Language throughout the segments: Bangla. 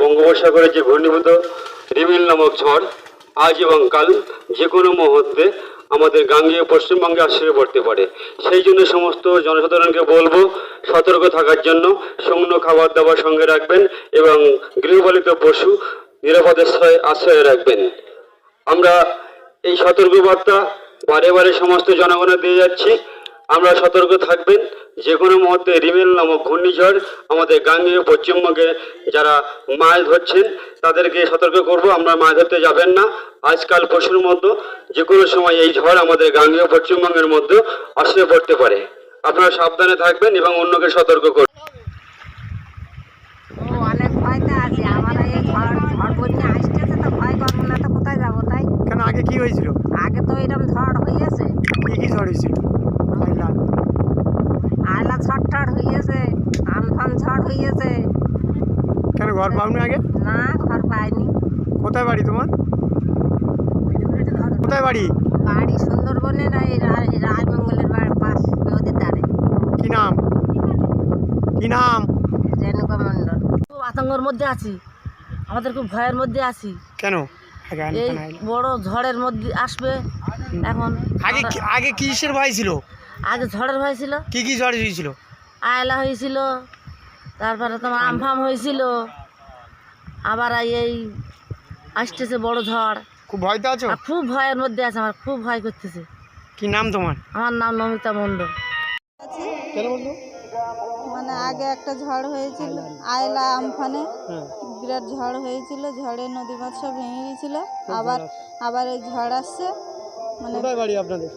বঙ্গোপসাগরে যে ঘূর্ণিভূত রিমিল নামক ঝড় আজ এবং কাল যে কোনো মুহূর্তে আমাদের গাঙ্গেয় পশ্চিমবঙ্গে আশ্রয় পড়তে পারে। সেই জন্য সমস্ত জনসাধারণকে বলবো সতর্ক থাকার জন্য শুকনো খাবার দাবার সঙ্গে রাখবেন এবং গৃহপালিত পশু নিরাপদ আশ্রয়ে রাখবেন। আমরা এই সতর্কবার্তা বারে বারে সমস্ত জনগণের দিয়ে যাচ্ছি। আমরা সতর্ক থাকবেন। যে কোনো মুহূর্তে রিমেল নামক ঘূর্ণিঝড় আমাদের গাঙ্গেয় পশ্চিমবঙ্গে যারা মাছ ধরছেন তাদেরকে সতর্ক করব, আমরা মাছ ধরতে যাবেন না। আজকাল পশুর মধ্যে যে কোনো সময় এই ঝড় আমাদের গাঙ্গেয় পশ্চিমবঙ্গের মধ্যে আশ্রয় পড়তে পারে। আপনারা সাবধানে থাকবেন এবং অন্যকে সতর্ক করবেন। অনেক ভয়তে আছি, আমার এই ঝড় বন্যা আসতেছে তো ভয় করবো না তো কোথায় যাবো? তাই কেন, আগে কি হয়েছিল? আগে তো এরকম ঝড় হয়েছে। কি ঝড় হয়েছিল? আয়লা ঝড় হয়েছে, আমফান ঝড় হয়েছে। কেন ঘর পাওনি আগে? না, ঘর পাইনি। কোথায় বাড়ি তোমার? কোথায় বাড়ি? বাড়ি সুন্দরবনে, না এই রায়মঙ্গলের পাশ নদীর ধারে। কি নাম? কি নাম? রেণুকা মণ্ডল। খুব আতঙ্কের মধ্যে আছি, আমাদের খুব ভয়ের মধ্যে আছি। কেন? এই বড় ঝড়ের মধ্যে আসবে এখন। আগে কিসের ভয় ছিল? আগে ঝড়ের ভয় ছিল। কি ঝড় হয়েছিল? আয়লা হয়েছিল, তারপরে তোমার আমফাম হয়েছিল, আবার এই আসতেছে বড় ঝড়। খুব ভয়তে আছো? খুব ভয়ের মধ্যে আছে, আমার খুব ভয় করতেছে। কি নাম তোমার? আমার নাম নমিতা মণ্ডল। মানে আগে একটা ঝড় হয়েছিল আয়লা আমফানে, বিরাট ঝড় হয়েছিল। ঝড়ে নদী মাছ সব ভেঙে গিয়েছিল। আবার এই ঝড় আসছে। মানে কোথায় বাড়ি আপনাদের?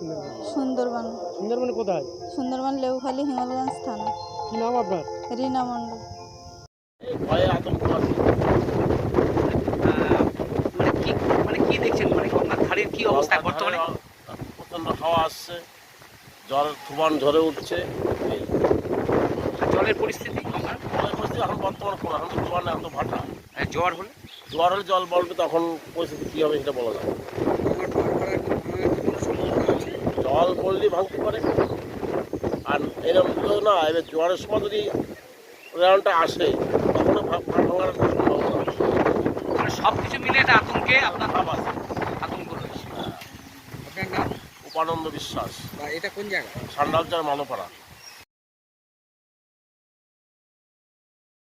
সুন্দরবন। সুন্দরবনে কোথায়? সুন্দরবন লেবুখালী, হিমালয়গঞ্জ থানা। কি নাম আপনার? রীনা মণ্ডল। কি দেখছেন, গঙ্গার ধারের কি অবস্থা বর্তমানে? প্রচন্ড হাওয়া আসছে, তুফান ঝরে উঠছে। জলের পরিস্থিতি গঙ্গার এখন বর্তমান এখন তো তুফান, এখন তো ভাটা। জ্বর হলে জল বলবে, তখন পরিস্থিতি কী হবে সেটা বলা যাবে। জল পড়লেই ভাঙতে পারে। আর এরকম না, এবার জোয়ারের সময় যদি রেওয়ানটা আসে তখনও ভাঙার একটা সম্ভাবনা আছে। মানে সব কিছু মিলে একটা আতঙ্কে আপনার ভাব আছে। আতঙ্ক রয়েছে। উপানন্দ বিশ্বাস। এটা কোন জায়গা? সান্ডালচার মালোপাড়া।